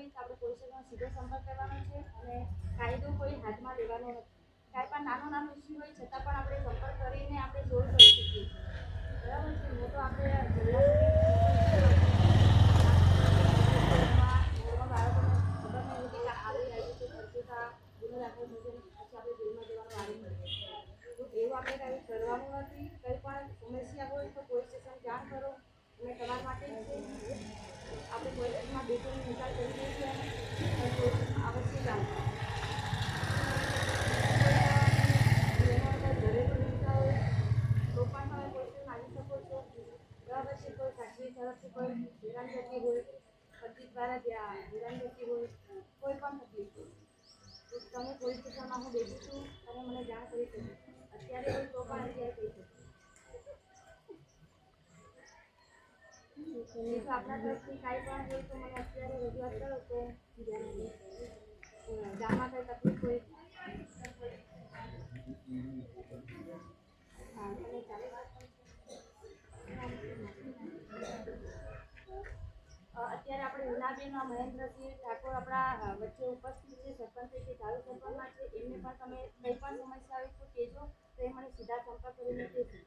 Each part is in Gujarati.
હોય તો આપણે પોલીસ સ્ટેશનમાં સીધો સંપર્ક કરવાનો છે અને કાયદો કોઈ હાથમાં લેવાનો નથી. કાંઈ પણ નાનો ઇસ્યુ હોય છતાં પણ આપણે સંપર્ક કરીને આપણે સોલ્વ કરી શકીએ છીએ. બરાબર છે. મોટો આપણે બાળકોને ખબર નહીં હોતી કે આવી આવી તો ખર્ચેતા ગુનો દાખલ થશે પછી આપણે જેલમાં જવાનું આવી મળે. તો એવું આપણે કાંઈ કરવાનું નથી. કંઈ પણ સમસ્યા હોય તો પોલીસ સ્ટેશન જાણ કરો અને તમારા માટે જ છે. આપણે પોલીસ સ્ટેશનમાં બેટોનો નિકાલ કરીએ છીએ અને પોલીસ સ્ટેશનમાં અવશ્ય જાણ કરો. ઘરેલું હિંસા હોય તો પણ તમે પોલીસ સ્ટેશન આવી શકો છો. બરાબર છે. કોઈ સાક્ષી તરફથી કોઈ હેરાન થતી હોય, પતિ દ્વારા હેરાન થતી હોય, કોઈ પણ તકલીફ હોય તો તમે પોલીસ સ્ટેશનમાં હું બેઠું છું અને મને જાણ કરી શકો. અત્યારે હોય તો પણ અત્યારે કહી શકો. જો આપણા તરફથી કાંઈ પણ હોય તો મને અત્યારે રજૂઆત કરો તો ગામમાં કંઈ તકલીફ હોય અત્યારે આપણે ઉનાબેન મહેન્દ્રસિંહ ઠાકોર આપણા વચ્ચે ઉપસ્થિત છે. સરપંચ તરીકે ચાલુ સરપંચમાં છે. એમને પણ તમે કંઈ પણ સમસ્યા હોય તો કહેજો તો એ મને સીધા સંપર્ક કરીને કહેજો.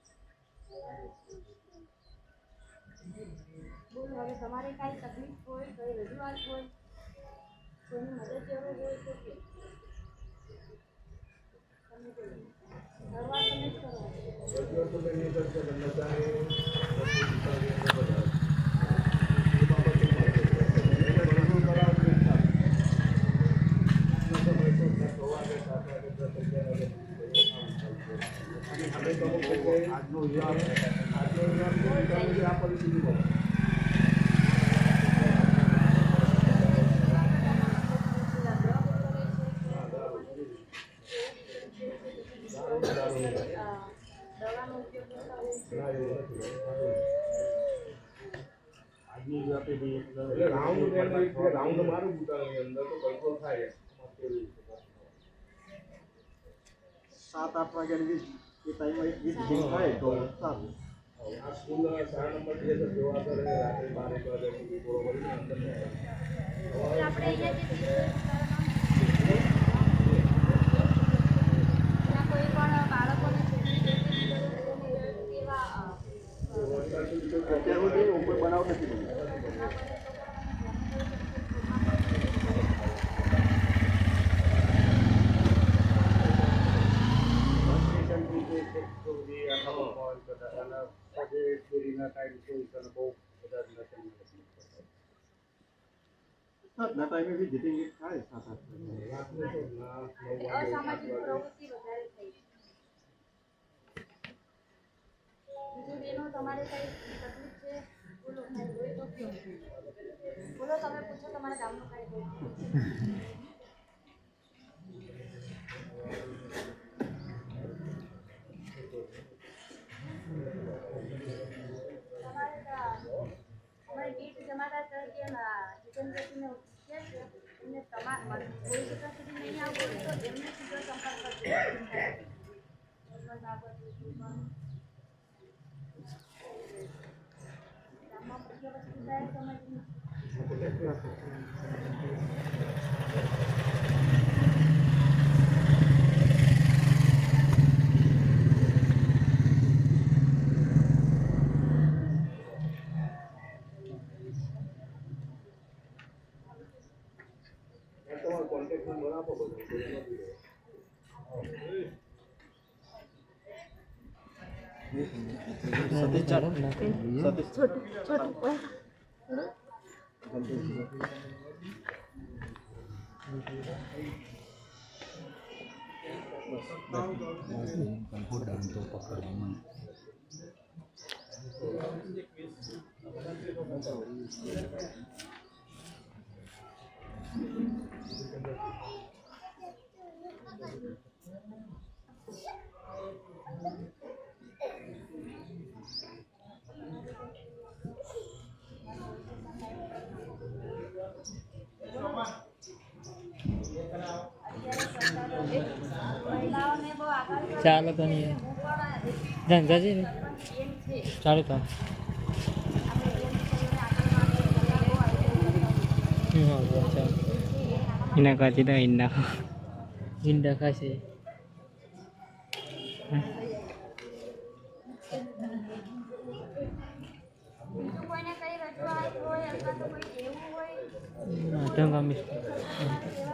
બોલો હવે તમારે કાંઈ તકલીફ હોય, કંઈ રજૂઆત હોય, કોઈની મદદ જરૂર હોય તો કે તમે બોલો. શરૂઆત તમે જ કરો. રાઉન્ડ મારું બુટાની અંદર તો કંટ્રોલ થાય. 7-8 વાગ્યાની એ ટાઈમ થાય તો સારું. આ સ્કૂલ 4 નંબર જે છે તેઓ આગળ રાત્રે 12 વાગ્યા સુધી બરોબર અંદર આપણે અહીંયા જે કોઈ પણ બાળકોને અત્યાર સુધી કોઈ બનાવ નથી બન્યો. ટાઈમે બી જીતી થાય 7-8 અસામાજિક પ્રવૃત્તિ વધારે થઈ. બીજું બેનો તમારે કઈ તકલીફ છે? બોલો. કાંઈ હોય તો કહો. બોલો તમે પૂછો તમારા ગામનું કાંઈ હોય. અમારે ગીત જમાદાર તરીકે જીતેન્દ્રસિંહને છે એમને પોલીસ સ્ટેશન સુધી નહીં આવવું હોય તો એમને સીધો સંપર્ક કરજો. ગામમાં પછી થાય સમજ કોન્ટેક્ટ નંબર આપો બધો. સતીશ ચાલો સતીશ છોટું ચાલો તો નહીં ધંધા છે ને ચાલુ તો અચ્છા એના કરતી તો ઈંડા ઈંડા ખાશે બીજું કોઈને કઈ રજૂઆત હોય અથવા તો કોઈ એવું હોય ઢંગા મિસ્ટર